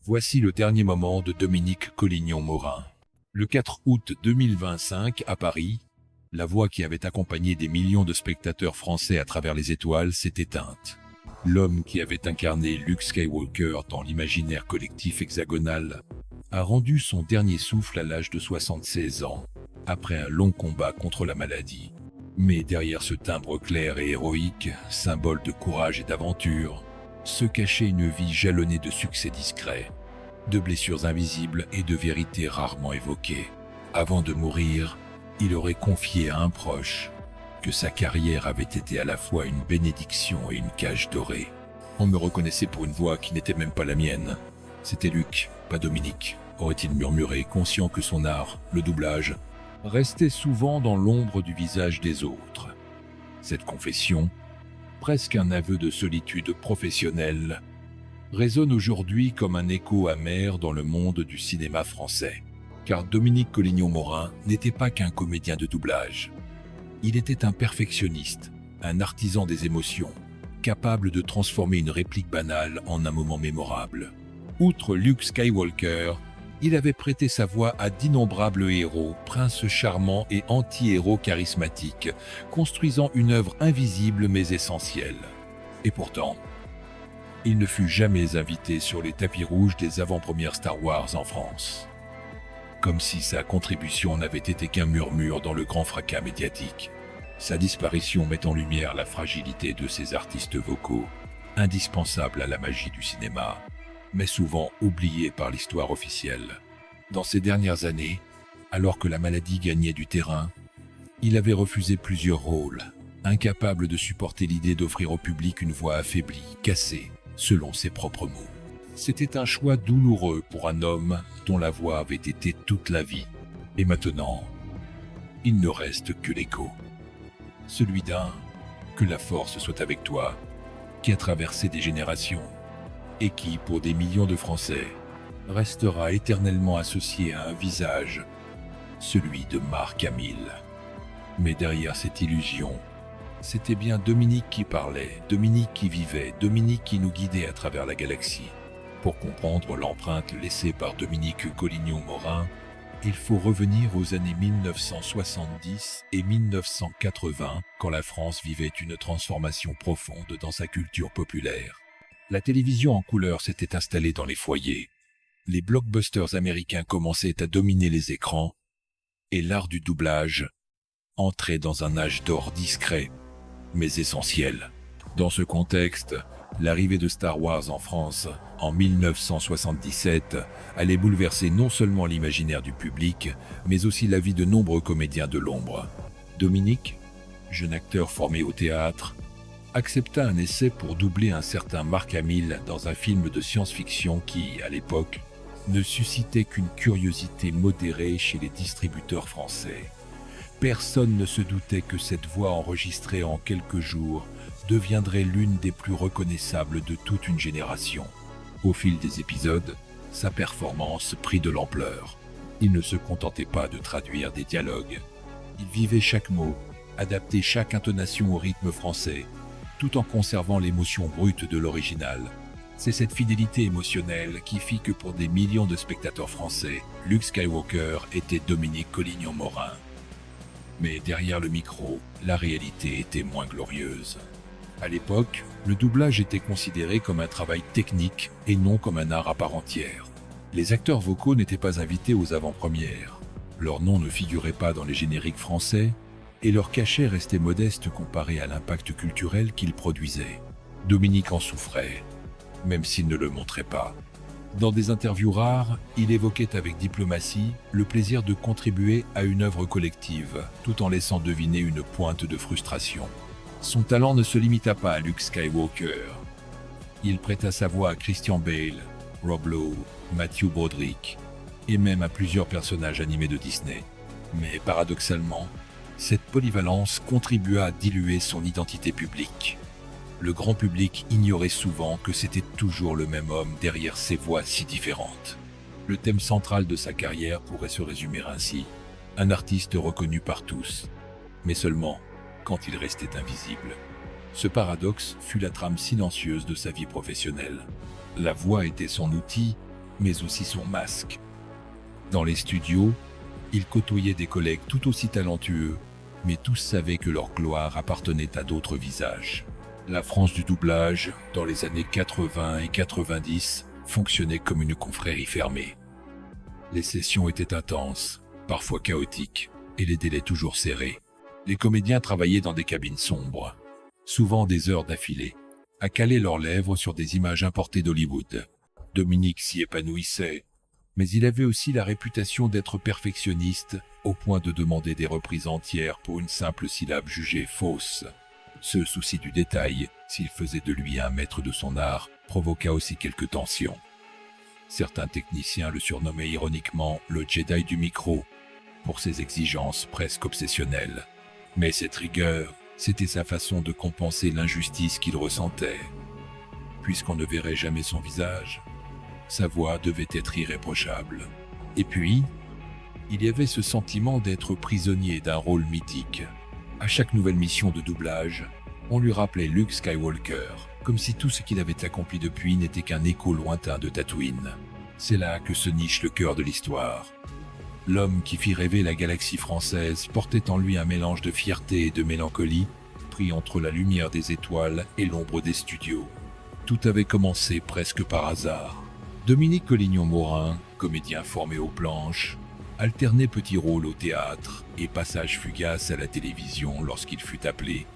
Voici le dernier moment de Dominique Collignon-Morin. Le 4 août 2025, à Paris, la voix qui avait accompagné des millions de spectateurs français à travers les étoiles s'est éteinte. L'homme qui avait incarné Luke Skywalker dans l'imaginaire collectif hexagonal a rendu son dernier souffle à l'âge de 76 ans, après un long combat contre la maladie. Mais derrière ce timbre clair et héroïque, symbole de courage et d'aventure, se cachait une vie jalonnée de succès discrets, de blessures invisibles et de vérités rarement évoquées. Avant de mourir, il aurait confié à un proche que sa carrière avait été à la fois une bénédiction et une cage dorée. On me reconnaissait pour une voix qui n'était même pas la mienne. C'était Luc, pas Dominique, aurait-il murmuré, conscient que son art, le doublage, restait souvent dans l'ombre du visage des autres. Cette confession, presque un aveu de solitude professionnelle, résonne aujourd'hui comme un écho amer dans le monde du cinéma français. Car Dominique Collignon-Morin n'était pas qu'un comédien de doublage. Il était un perfectionniste, un artisan des émotions, capable de transformer une réplique banale en un moment mémorable. Outre Luke Skywalker, il avait prêté sa voix à d'innombrables héros, princes charmants et anti-héros charismatiques, construisant une œuvre invisible mais essentielle. Et pourtant, il ne fut jamais invité sur les tapis rouges des avant-premières Star Wars en France. Comme si sa contribution n'avait été qu'un murmure dans le grand fracas médiatique. Sa disparition met en lumière la fragilité de ces artistes vocaux, indispensables à la magie du cinéma, mais souvent oubliés par l'histoire officielle. Dans ces dernières années, alors que la maladie gagnait du terrain, il avait refusé plusieurs rôles, incapable de supporter l'idée d'offrir au public une voix affaiblie, cassée, selon ses propres mots. C'était un choix douloureux pour un homme dont la voix avait été toute la vie. Et maintenant, il ne reste que l'écho. Celui d'un « Que la force soit avec toi » qui a traversé des générations et qui, pour des millions de Français, restera éternellement associé à un visage, celui de Marc Hamill. Mais derrière cette illusion, c'était bien Dominique qui parlait, Dominique qui vivait, Dominique qui nous guidait à travers la galaxie. Pour comprendre l'empreinte laissée par Dominique Collignon-Morin, il faut revenir aux années 1970 et 1980, quand la France vivait une transformation profonde dans sa culture populaire. La télévision en couleur s'était installée dans les foyers, les blockbusters américains commençaient à dominer les écrans, et l'art du doublage entrait dans un âge d'or discret, mais essentiel. Dans ce contexte, l'arrivée de Star Wars en France, en 1977, allait bouleverser non seulement l'imaginaire du public, mais aussi la vie de nombreux comédiens de l'ombre. Dominique, jeune acteur formé au théâtre, accepta un essai pour doubler un certain Marc Hamill dans un film de science-fiction qui, à l'époque, ne suscitait qu'une curiosité modérée chez les distributeurs français. Personne ne se doutait que cette voix enregistrée en quelques jours deviendrait l'une des plus reconnaissables de toute une génération. Au fil des épisodes, sa performance prit de l'ampleur. Il ne se contentait pas de traduire des dialogues. Il vivait chaque mot, adaptait chaque intonation au rythme français, tout en conservant l'émotion brute de l'original. C'est cette fidélité émotionnelle qui fit que pour des millions de spectateurs français, Luke Skywalker était Dominique Collignon-Morin. Mais derrière le micro, la réalité était moins glorieuse. À l'époque, le doublage était considéré comme un travail technique et non comme un art à part entière. Les acteurs vocaux n'étaient pas invités aux avant-premières. Leur nom ne figurait pas dans les génériques français et leur cachet restait modeste comparé à l'impact culturel qu'ils produisaient. Dominique en souffrait, même s'il ne le montrait pas. Dans des interviews rares, il évoquait avec diplomatie le plaisir de contribuer à une œuvre collective, tout en laissant deviner une pointe de frustration. Son talent ne se limita pas à Luke Skywalker. Il prêta sa voix à Christian Bale, Rob Lowe, Matthew Broderick, et même à plusieurs personnages animés de Disney. Mais paradoxalement, cette polyvalence contribua à diluer son identité publique. Le grand public ignorait souvent que c'était toujours le même homme derrière ces voix si différentes. Le thème central de sa carrière pourrait se résumer ainsi: un artiste reconnu par tous, mais seulement quand il restait invisible. Ce paradoxe fut la trame silencieuse de sa vie professionnelle. La voix était son outil, mais aussi son masque. Dans les studios, il côtoyait des collègues tout aussi talentueux, mais tous savaient que leur gloire appartenait à d'autres visages. La France du doublage, dans les années 80 et 90, fonctionnait comme une confrérie fermée. Les sessions étaient intenses, parfois chaotiques, et les délais toujours serrés. Les comédiens travaillaient dans des cabines sombres, souvent des heures d'affilée, à caler leurs lèvres sur des images importées d'Hollywood. Dominique s'y épanouissait, mais il avait aussi la réputation d'être perfectionniste au point de demander des reprises entières pour une simple syllabe jugée fausse. Ce souci du détail, s'il faisait de lui un maître de son art, provoqua aussi quelques tensions. Certains techniciens le surnommaient ironiquement le Jedi du micro, pour ses exigences presque obsessionnelles. Mais cette rigueur, c'était sa façon de compenser l'injustice qu'il ressentait. Puisqu'on ne verrait jamais son visage, sa voix devait être irréprochable. Et puis, il y avait ce sentiment d'être prisonnier d'un rôle mythique. À chaque nouvelle mission de doublage, on lui rappelait Luke Skywalker, comme si tout ce qu'il avait accompli depuis n'était qu'un écho lointain de Tatooine. C'est là que se niche le cœur de l'histoire. L'homme qui fit rêver la galaxie française portait en lui un mélange de fierté et de mélancolie, pris entre la lumière des étoiles et l'ombre des studios. Tout avait commencé presque par hasard. Dominique Collignon-Morin, comédien formé aux planches, alternait petits rôles au théâtre et passages fugaces à la télévision lorsqu'il fut appelé,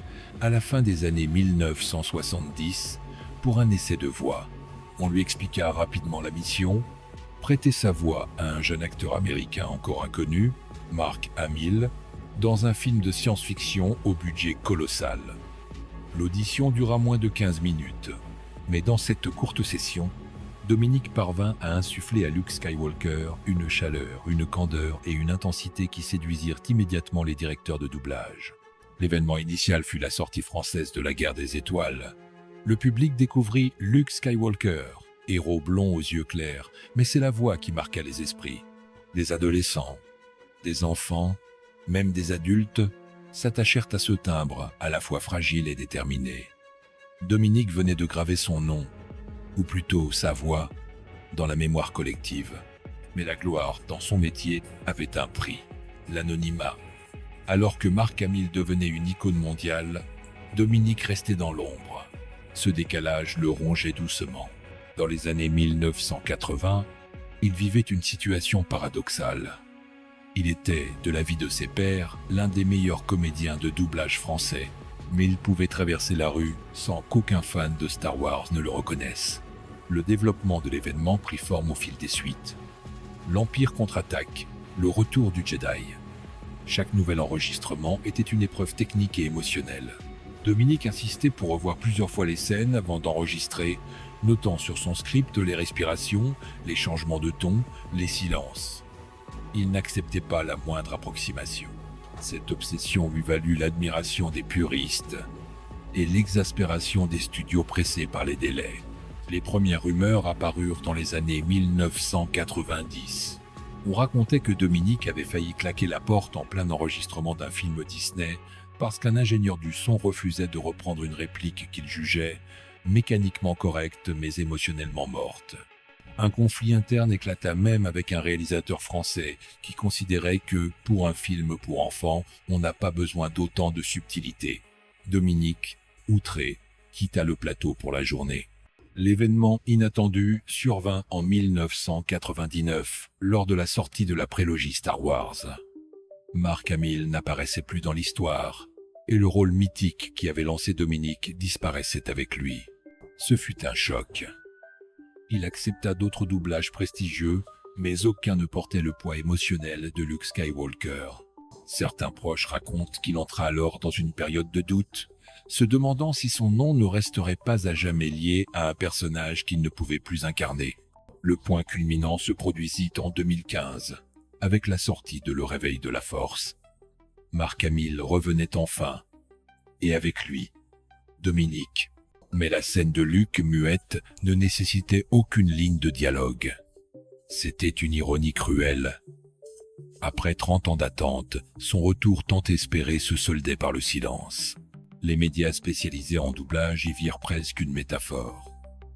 à la fin des années 1970, pour un essai de voix. On lui expliqua rapidement la mission, prêter sa voix à un jeune acteur américain encore inconnu, Mark Hamill, dans un film de science-fiction au budget colossal. L'audition dura moins de 15 minutes, mais dans cette courte session, Dominique parvint à insuffler à Luke Skywalker une chaleur, une candeur et une intensité qui séduisirent immédiatement les directeurs de doublage. L'événement initial fut la sortie française de la Guerre des Étoiles. Le public découvrit Luke Skywalker, héros blond aux yeux clairs, mais c'est la voix qui marqua les esprits. Des adolescents, des enfants, même des adultes, s'attachèrent à ce timbre, à la fois fragile et déterminé. Dominique venait de graver son nom, ou plutôt sa voix, dans la mémoire collective. Mais la gloire, dans son métier, avait un prix, l'anonymat. Alors que Mark Hamill devenait une icône mondiale, Dominique restait dans l'ombre. Ce décalage le rongeait doucement. Dans les années 1980, il vivait une situation paradoxale. Il était, de l'avis de ses pairs, l'un des meilleurs comédiens de doublage français, mais il pouvait traverser la rue sans qu'aucun fan de Star Wars ne le reconnaisse. Le développement de l'événement prit forme au fil des suites. L'Empire contre-attaque, le retour du Jedi. Chaque nouvel enregistrement était une épreuve technique et émotionnelle. Dominique insistait pour revoir plusieurs fois les scènes avant d'enregistrer, notant sur son script les respirations, les changements de ton, les silences. Il n'acceptait pas la moindre approximation. Cette obsession lui valut l'admiration des puristes et l'exaspération des studios pressés par les délais. Les premières rumeurs apparurent dans les années 1990. On racontait que Dominique avait failli claquer la porte en plein enregistrement d'un film Disney parce qu'un ingénieur du son refusait de reprendre une réplique qu'il jugeait mécaniquement correcte mais émotionnellement morte. Un conflit interne éclata même avec un réalisateur français qui considérait que, pour un film pour enfants, on n'a pas besoin d'autant de subtilité. Dominique, outré, quitta le plateau pour la journée. L'événement inattendu survint en 1999, lors de la sortie de la prélogie Star Wars. Mark Hamill n'apparaissait plus dans l'histoire, et le rôle mythique qui avait lancé Dominique disparaissait avec lui. Ce fut un choc. Il accepta d'autres doublages prestigieux, mais aucun ne portait le poids émotionnel de Luke Skywalker. Certains proches racontent qu'il entra alors dans une période de doute, se demandant si son nom ne resterait pas à jamais lié à un personnage qu'il ne pouvait plus incarner. Le point culminant se produisit en 2015, avec la sortie de Le Réveil de la Force. Mark Hamill revenait enfin, et avec lui, Dominique. Mais la scène de Luke muette ne nécessitait aucune ligne de dialogue. C'était une ironie cruelle. Après 30 ans d'attente, son retour tant espéré se soldait par le silence. Les médias spécialisés en doublage y virent presque une métaphore.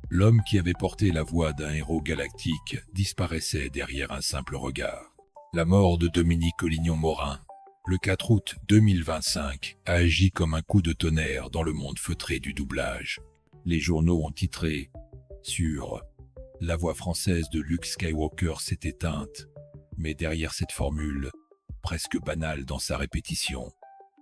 L'homme qui avait porté la voix d'un héros galactique disparaissait derrière un simple regard. La mort de Dominique Collignon-Morin, le 4 août 2025, a agi comme un coup de tonnerre dans le monde feutré du doublage. Les journaux ont titré sur « La voix française de Luke Skywalker s'est éteinte », mais derrière cette formule, presque banale dans sa répétition,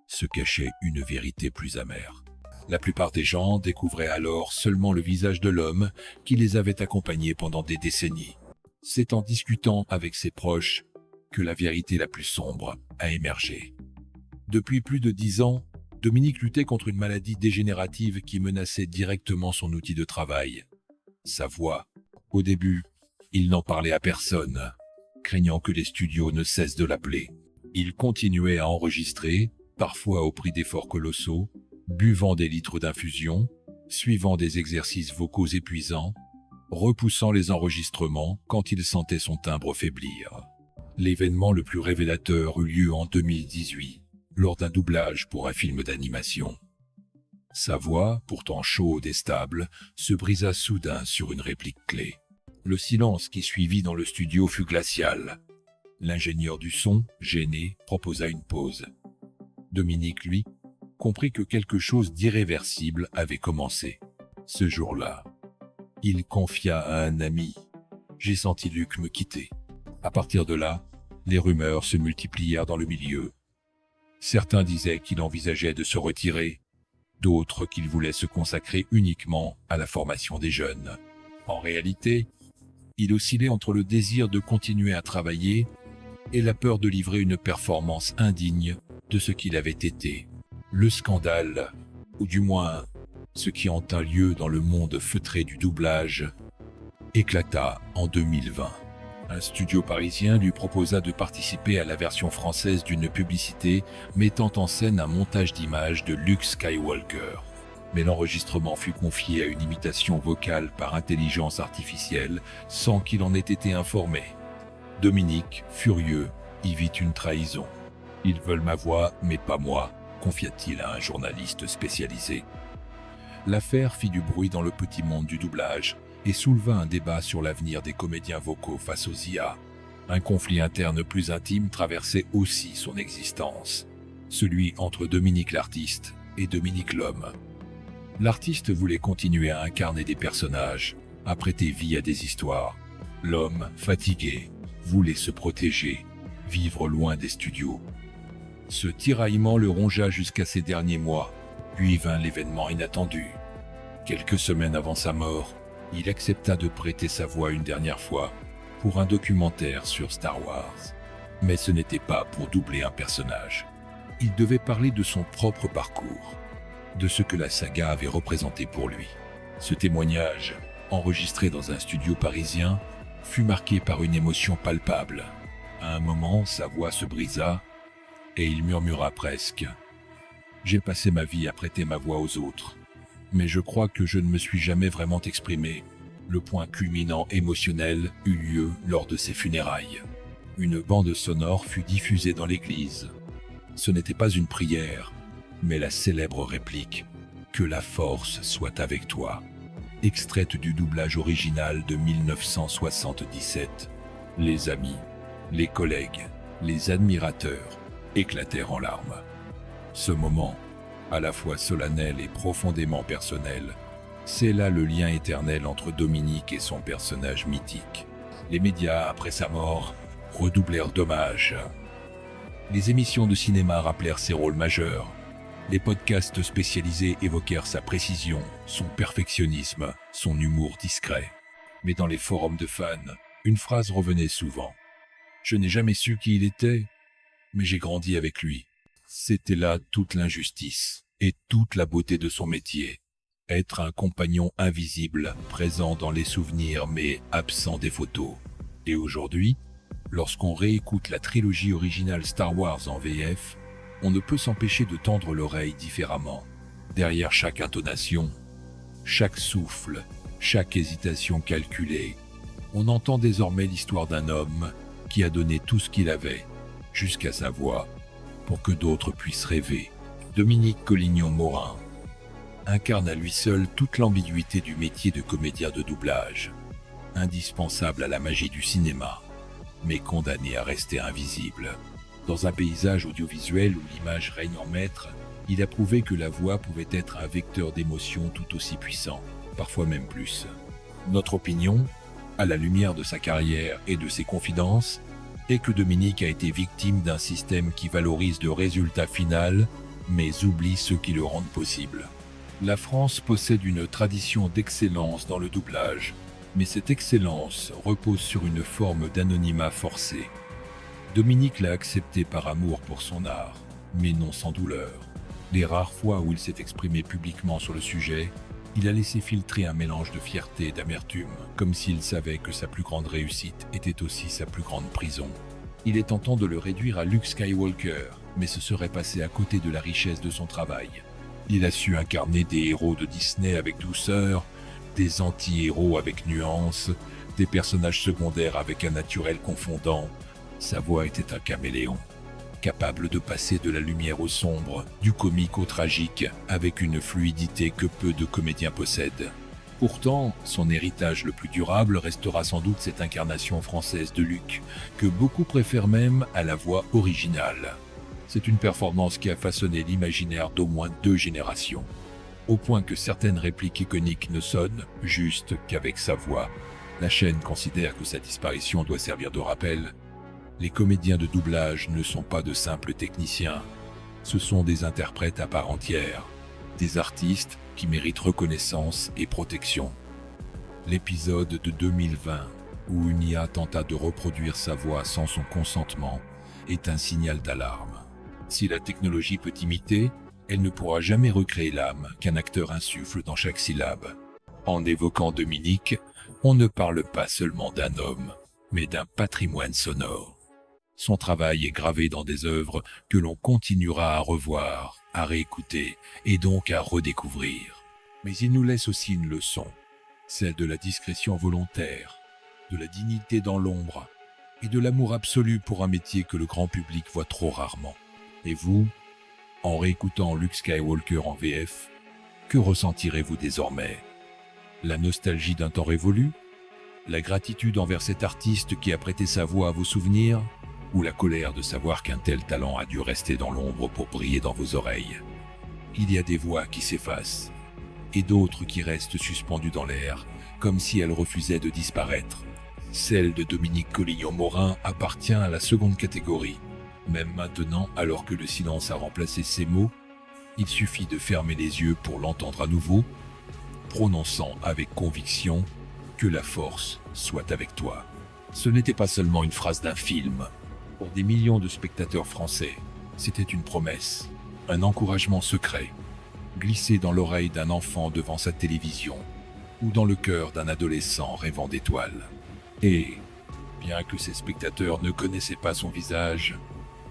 se cachait une vérité plus amère. La plupart des gens découvraient alors seulement le visage de l'homme qui les avait accompagnés pendant des décennies. C'est en discutant avec ses proches que la vérité la plus sombre a émergé. Depuis plus de 10 ans, Dominique luttait contre une maladie dégénérative qui menaçait directement son outil de travail. Sa voix. Au début, il n'en parlait à personne, craignant que les studios ne cessent de l'appeler. Il continuait à enregistrer, parfois au prix d'efforts colossaux, buvant des litres d'infusion, suivant des exercices vocaux épuisants, repoussant les enregistrements quand il sentait son timbre faiblir. L'événement le plus révélateur eut lieu en 2018, lors d'un doublage pour un film d'animation. Sa voix, pourtant chaude et stable, se brisa soudain sur une réplique clé. Le silence qui suivit dans le studio fut glacial. L'ingénieur du son, gêné, proposa une pause. Dominique, lui, comprit que quelque chose d'irréversible avait commencé. Ce jour-là, il confia à un ami « J'ai senti Luc me quitter ». À partir de là, les rumeurs se multiplièrent dans le milieu. Certains disaient qu'il envisageait de se retirer, d'autres qu'il voulait se consacrer uniquement à la formation des jeunes. En réalité, il oscillait entre le désir de continuer à travailler et la peur de livrer une performance indigne de ce qu'il avait été. Le scandale, ou du moins ce qui en tint lieu dans le monde feutré du doublage, éclata en 2020. Un studio parisien lui proposa de participer à la version française d'une publicité mettant en scène un montage d'images de Luke Skywalker. Mais l'enregistrement fut confié à une imitation vocale par intelligence artificielle sans qu'il en ait été informé. Dominique, furieux, y vit une trahison. « Ils veulent ma voix, mais pas moi », confia-t-il à un journaliste spécialisé. L'affaire fit du bruit dans le petit monde du doublage et souleva un débat sur l'avenir des comédiens vocaux face aux IA. Un conflit interne plus intime traversait aussi son existence, celui entre Dominique l'artiste et Dominique l'homme. L'artiste voulait continuer à incarner des personnages, à prêter vie à des histoires. L'homme, fatigué, voulait se protéger, vivre loin des studios. Ce tiraillement le rongea jusqu'à ces derniers mois, puis vint l'événement inattendu. Quelques semaines avant sa mort, il accepta de prêter sa voix une dernière fois pour un documentaire sur Star Wars. Mais ce n'était pas pour doubler un personnage. Il devait parler de son propre parcours, de ce que la saga avait représenté pour lui. Ce témoignage, enregistré dans un studio parisien, fut marqué par une émotion palpable. À un moment, sa voix se brisa et il murmura presque « J'ai passé ma vie à prêter ma voix aux autres, mais je crois que je ne me suis jamais vraiment exprimé. » Le point culminant émotionnel eut lieu lors de ses funérailles. Une bande sonore fut diffusée dans l'église. Ce n'était pas une prière, mais la célèbre réplique « Que la force soit avec toi », extraite du doublage original de 1977. Les amis, les collègues, les admirateurs éclatèrent en larmes. Ce moment, à la fois solennel et profondément personnel, c'est là le lien éternel entre Dominique et son personnage mythique. Les médias, après sa mort, redoublèrent d'hommages. Les émissions de cinéma rappelèrent ses rôles majeurs. Les podcasts spécialisés évoquèrent sa précision, son perfectionnisme, son humour discret. Mais dans les forums de fans, une phrase revenait souvent. « Je n'ai jamais su qui il était, mais j'ai grandi avec lui. » C'était là toute l'injustice et toute la beauté de son métier. Être un compagnon invisible, présent dans les souvenirs mais absent des photos. Et aujourd'hui, lorsqu'on réécoute la trilogie originale Star Wars en VF, on ne peut s'empêcher de tendre l'oreille différemment. Derrière chaque intonation, chaque souffle, chaque hésitation calculée, on entend désormais l'histoire d'un homme qui a donné tout ce qu'il avait, jusqu'à sa voix, pour que d'autres puissent rêver. Dominique Collignon-Morin. incarne à lui seul toute l'ambiguïté du métier de comédien de doublage, indispensable à la magie du cinéma, mais condamné à rester invisible. Dans un paysage audiovisuel où l'image règne en maître, il a prouvé que la voix pouvait être un vecteur d'émotion tout aussi puissant, parfois même plus. Notre opinion, à la lumière de sa carrière et de ses confidences, est que Dominique a été victime d'un système qui valorise le résultat final, mais oublie ceux qui le rendent possible. La France possède une tradition d'excellence dans le doublage, mais cette excellence repose sur une forme d'anonymat forcé. Dominique l'a accepté par amour pour son art, mais non sans douleur. Les rares fois où il s'est exprimé publiquement sur le sujet, il a laissé filtrer un mélange de fierté et d'amertume, comme s'il savait que sa plus grande réussite était aussi sa plus grande prison. Il est tentant de le réduire à Luke Skywalker, mais ce serait passer à côté de la richesse de son travail. Il a su incarner des héros de Disney avec douceur, des anti-héros avec nuance, des personnages secondaires avec un naturel confondant. Sa voix était un caméléon, capable de passer de la lumière au sombre, du comique au tragique, avec une fluidité que peu de comédiens possèdent. Pourtant, son héritage le plus durable restera sans doute cette incarnation française de Luke, que beaucoup préfèrent même à la voix originale. C'est une performance qui a façonné l'imaginaire d'au moins 2 générations, au point que certaines répliques iconiques ne sonnent juste qu'avec sa voix. La chaîne considère que sa disparition doit servir de rappel. Les comédiens de doublage ne sont pas de simples techniciens, ce sont des interprètes à part entière, des artistes qui méritent reconnaissance et protection. L'épisode de 2020, où une IA tenta de reproduire sa voix sans son consentement, est un signal d'alarme. Si la technologie peut imiter, elle ne pourra jamais recréer l'âme qu'un acteur insuffle dans chaque syllabe. En évoquant Dominique, on ne parle pas seulement d'un homme, mais d'un patrimoine sonore. Son travail est gravé dans des œuvres que l'on continuera à revoir, à réécouter et donc à redécouvrir. Mais il nous laisse aussi une leçon, celle de la discrétion volontaire, de la dignité dans l'ombre et de l'amour absolu pour un métier que le grand public voit trop rarement. Et vous, en réécoutant Luke Skywalker en VF, que ressentirez-vous désormais? La nostalgie d'un temps révolu? La gratitude envers cet artiste qui a prêté sa voix à vos souvenirs? Ou la colère de savoir qu'un tel talent a dû rester dans l'ombre pour briller dans vos oreilles? Il y a des voix qui s'effacent, et d'autres qui restent suspendues dans l'air, comme si elles refusaient de disparaître. Celle de Dominique Collignon-Morin appartient à la seconde catégorie. Même maintenant, alors que le silence a remplacé ses mots, il suffit de fermer les yeux pour l'entendre à nouveau, prononçant avec conviction que la force soit avec toi. Ce n'était pas seulement une phrase d'un film. Pour des millions de spectateurs français, c'était une promesse, un encouragement secret, glissé dans l'oreille d'un enfant devant sa télévision ou dans le cœur d'un adolescent rêvant d'étoiles. Et, bien que ses spectateurs ne connaissaient pas son visage,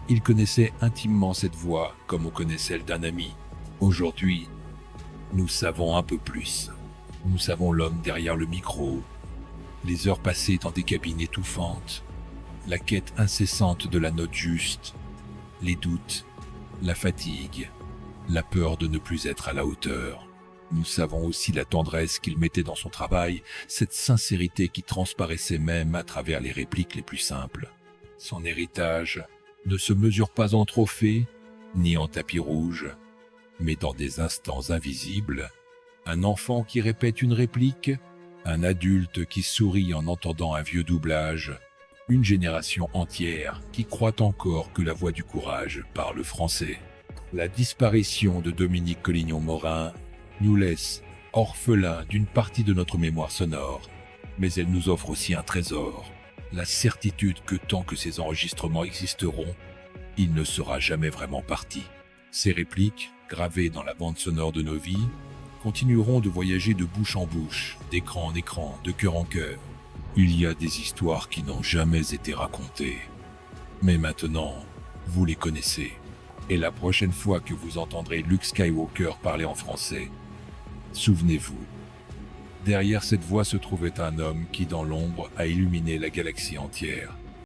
ils connaissaient intimement cette voix comme on connaît celle d'un ami. Aujourd'hui, nous savons un peu plus. Nous savons l'homme derrière le micro, les heures passées dans des cabines étouffantes, la quête incessante de la note juste, les doutes, la fatigue, la peur de ne plus être à la hauteur. Nous savons aussi la tendresse qu'il mettait dans son travail, cette sincérité qui transparaissait même à travers les répliques les plus simples. Son héritage ne se mesure pas en trophées, ni en tapis rouge, mais dans des instants invisibles. Un enfant qui répète une réplique, un adulte qui sourit en entendant un vieux doublage, une génération entière qui croit encore que la voix du courage parle français. La disparition de Dominique Collignon-Morin nous laisse orphelins d'une partie de notre mémoire sonore, mais elle nous offre aussi un trésor, la certitude que tant que ces enregistrements existeront, il ne sera jamais vraiment parti. Ces répliques, gravées dans la bande sonore de nos vies, continueront de voyager de bouche en bouche, d'écran en écran, de cœur en cœur. Il y a des histoires qui n'ont jamais été racontées. Mais maintenant, vous les connaissez. Et la prochaine fois que vous entendrez Luke Skywalker parler en français, souvenez-vous, derrière cette voix se trouvait un homme qui, dans l'ombre, a illuminé la galaxie entière.